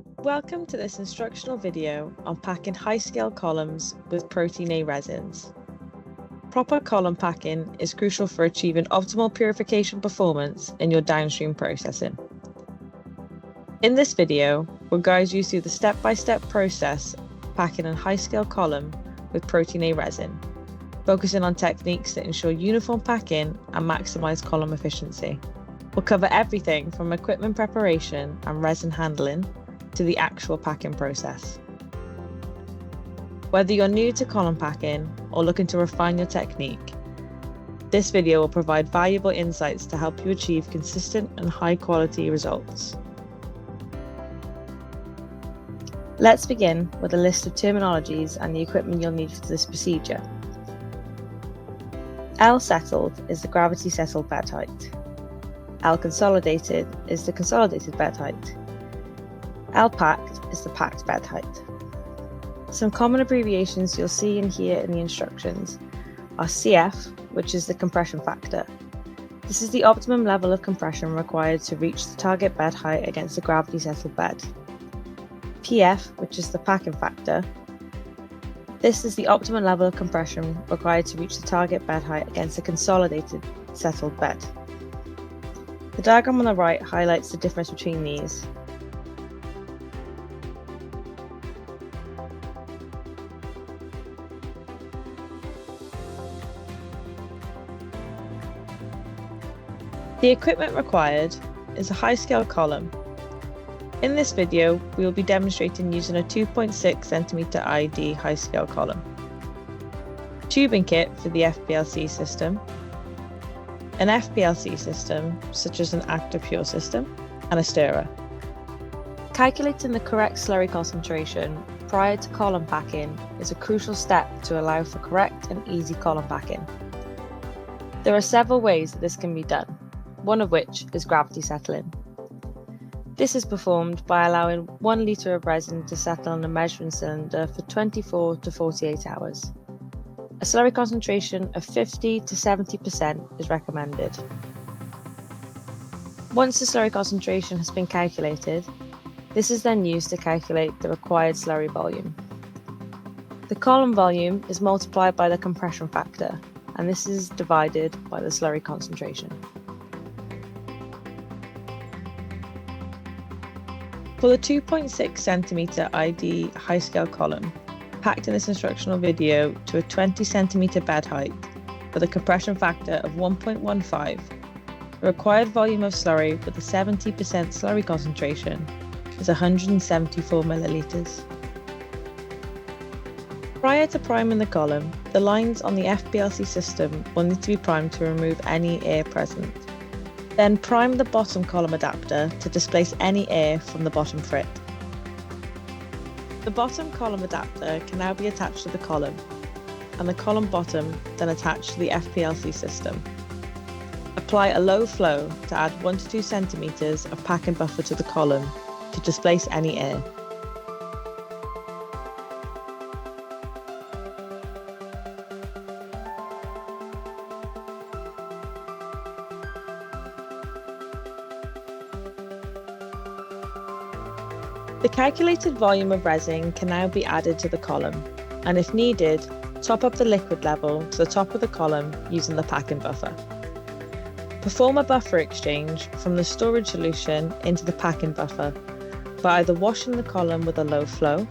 Welcome to this instructional video on packing HiScale columns with Protein A resins. Proper column packing is crucial for achieving optimal purification performance in your downstream processing. In this video, we'll guide you through the step-by-step process of packing a HiScale column with Protein A resin, focusing on techniques that ensure uniform packing and maximize column efficiency. We'll cover everything from equipment preparation and resin handling to the actual packing process. Whether you're new to column packing or looking to refine your technique, this video will provide valuable insights to help you achieve consistent and high quality results. Let's begin with a list of terminologies and the equipment you'll need for this procedure. L settled is the gravity settled bed height. L consolidated is the consolidated bed height. L packed is the packed bed height. Some common abbreviations you'll see and hear in the instructions are CF, which is the compression factor. This is the optimum level of compression required to reach the target bed height against a gravity settled bed. PF, which is the packing factor. This is the optimum level of compression required to reach the target bed height against a consolidated settled bed. The diagram on the right highlights the difference between these. The equipment required is a HiScale column. In this video, we will be demonstrating using a 2.6 cm ID HiScale column, tubing kit for the FPLC system, an FPLC system such as an ActivePure system, and a stirrer. Calculating the correct slurry concentration prior to column packing is a crucial step to allow for correct and easy column packing. There are several ways that this can be done, one of which is gravity settling. This is performed by allowing 1 litre of resin to settle in a measuring cylinder for 24 to 48 hours. A slurry concentration of 50 to 70% is recommended. Once the slurry concentration has been calculated, this is then used to calculate the required slurry volume. The column volume is multiplied by the compression factor, and this is divided by the slurry concentration. For the 2.6 cm ID HiScale column, packed in this instructional video to a 20 cm bed height with a compression factor of 1.15, the required volume of slurry with a 70% slurry concentration is 174 millilitres. Prior to priming the column, the lines on the FPLC system will need to be primed to remove any air present. Then prime the bottom column adapter to displace any air from the bottom frit. The bottom column adapter can now be attached to the column, and the column bottom then attached to the FPLC system. Apply a low flow to add 1 to 2 centimeters of packing buffer to the column to displace any air. The calculated volume of resin can now be added to the column, and if needed, top up the liquid level to the top of the column using the packing buffer. Perform a buffer exchange from the storage solution into the packing buffer by either washing the column with a low flow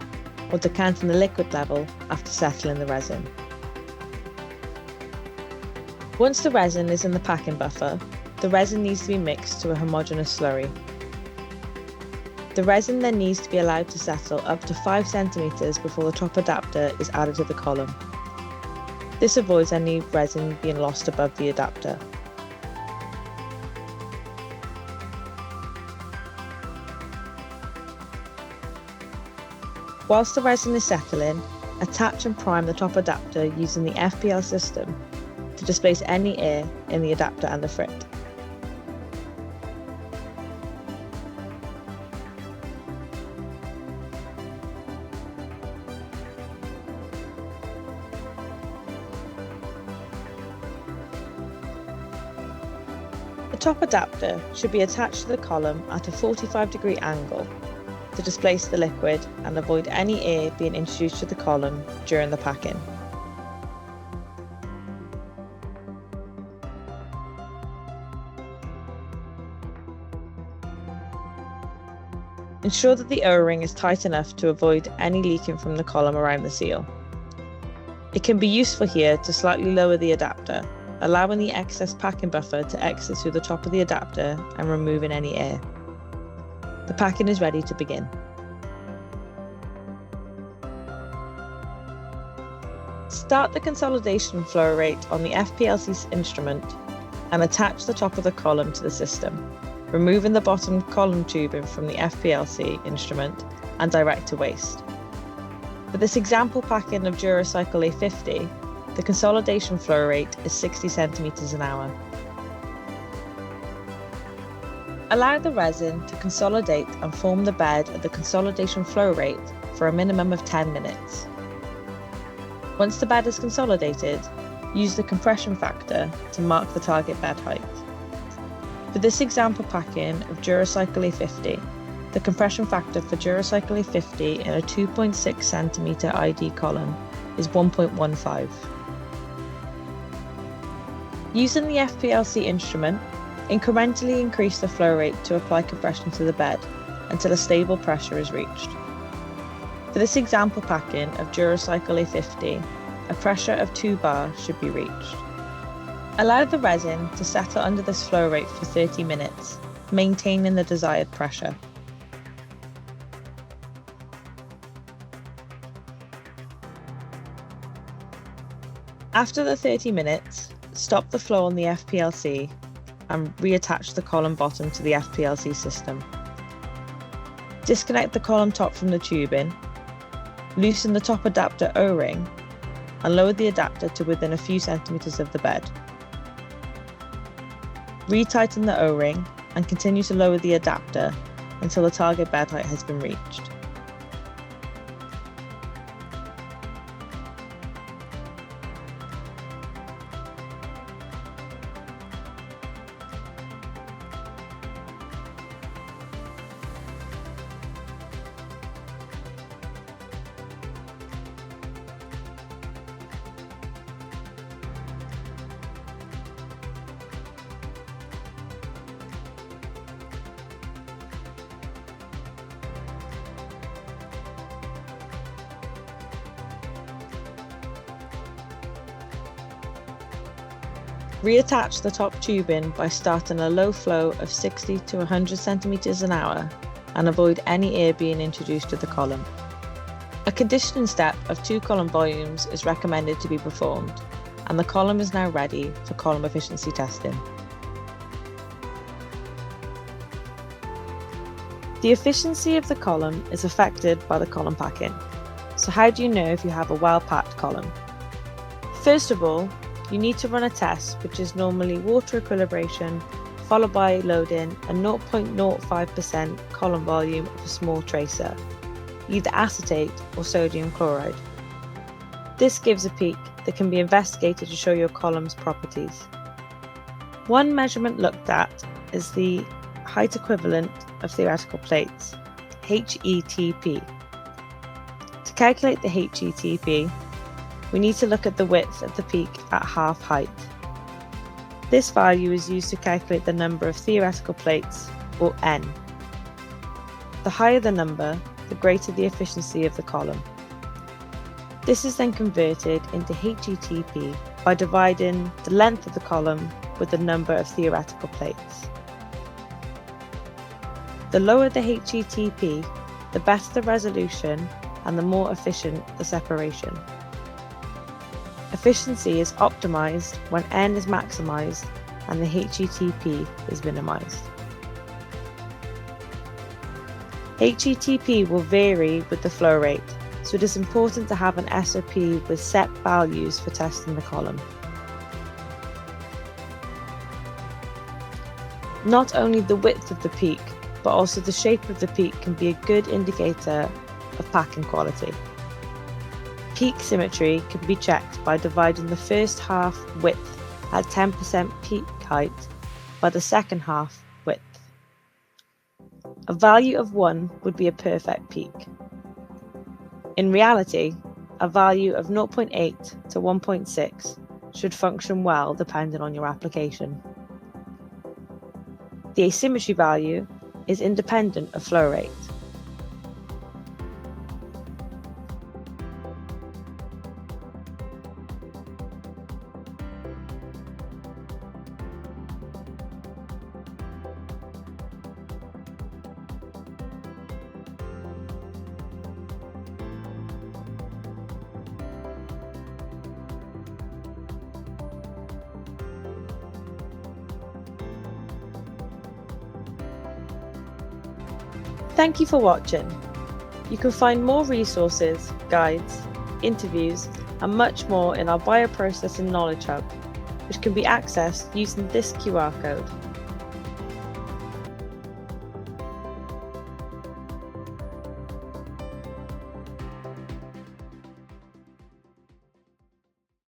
or decanting the liquid level after settling the resin. Once the resin is in the packing buffer, the resin needs to be mixed to a homogeneous slurry. The resin then needs to be allowed to settle up to 5 centimeters before the top adapter is added to the column. This avoids any resin being lost above the adapter. Whilst the resin is settling, attach and prime the top adapter using the FPL system to displace any air in the adapter and the frit. The top adapter should be attached to the column at a 45-degree angle to displace the liquid and avoid any air being introduced to the column during the packing. Ensure that the O-ring is tight enough to avoid any leaking from the column around the seal. It can be useful here to slightly lower the adapter, allowing the excess packing buffer to exit through the top of the adapter and removing any air. The packing is ready to begin. Start the consolidation flow rate on the FPLC instrument and attach the top of the column to the system, removing the bottom column tubing from the FPLC instrument and direct to waste. For this example packing of DuraCycle A50, the consolidation flow rate is 60 centimeters an hour. Allow the resin to consolidate and form the bed at the consolidation flow rate for a minimum of 10 minutes. Once the bed is consolidated, use the compression factor to mark the target bed height. For this example packing of DuraCycle A50, the compression factor for DuraCycle A50 in a 2.6 cm ID column is 1.15. Using the FPLC instrument, incrementally increase the flow rate to apply compression to the bed until a stable pressure is reached. For this example packing of DuraCycle A50, a pressure of 2 bar should be reached. Allow the resin to settle under this flow rate for 30 minutes, maintaining the desired pressure. After the 30 minutes, stop the flow on the FPLC and reattach the column bottom to the FPLC system. Disconnect the column top from the tubing, loosen the top adapter O-ring, and lower the adapter to within a few centimeters of the bed. Retighten the O-ring and continue to lower the adapter until the target bed height has been reached. Reattach the top tubing by starting a low flow of 60 to 100 centimeters an hour and avoid any air being introduced to the column. A conditioning step of 2 column volumes is recommended to be performed, and the column is now ready for column efficiency testing. The efficiency of the column is affected by the column packing. So how do you know if you have a well-packed column? First of all, you need to run a test, which is normally water equilibration, followed by loading a 0.05% column volume of a small tracer, either acetate or sodium chloride. This gives a peak that can be investigated to show your column's properties. One measurement looked at is the height equivalent of theoretical plates, HETP. To calculate the HETP, we need to look at the width of the peak at half height. This value is used to calculate the number of theoretical plates, or N. The higher the number, the greater the efficiency of the column. This is then converted into HETP by dividing the length of the column with the number of theoretical plates. The lower the HETP, the better the resolution and the more efficient the separation. Efficiency is optimized when N is maximized and the HETP is minimized. HETP will vary with the flow rate, so it is important to have an SOP with set values for testing the column. Not only the width of the peak, but also the shape of the peak can be a good indicator of packing quality. Peak symmetry can be checked by dividing the first half width at 10% peak height by the second half width. A value of 1 would be a perfect peak. In reality, a value of 0.8 to 1.6 should function well depending on your application. The asymmetry value is independent of flow rate. Thank you for watching. You can find more resources, guides, interviews, and much more in our Bioprocessing Knowledge Hub, which can be accessed using this QR code.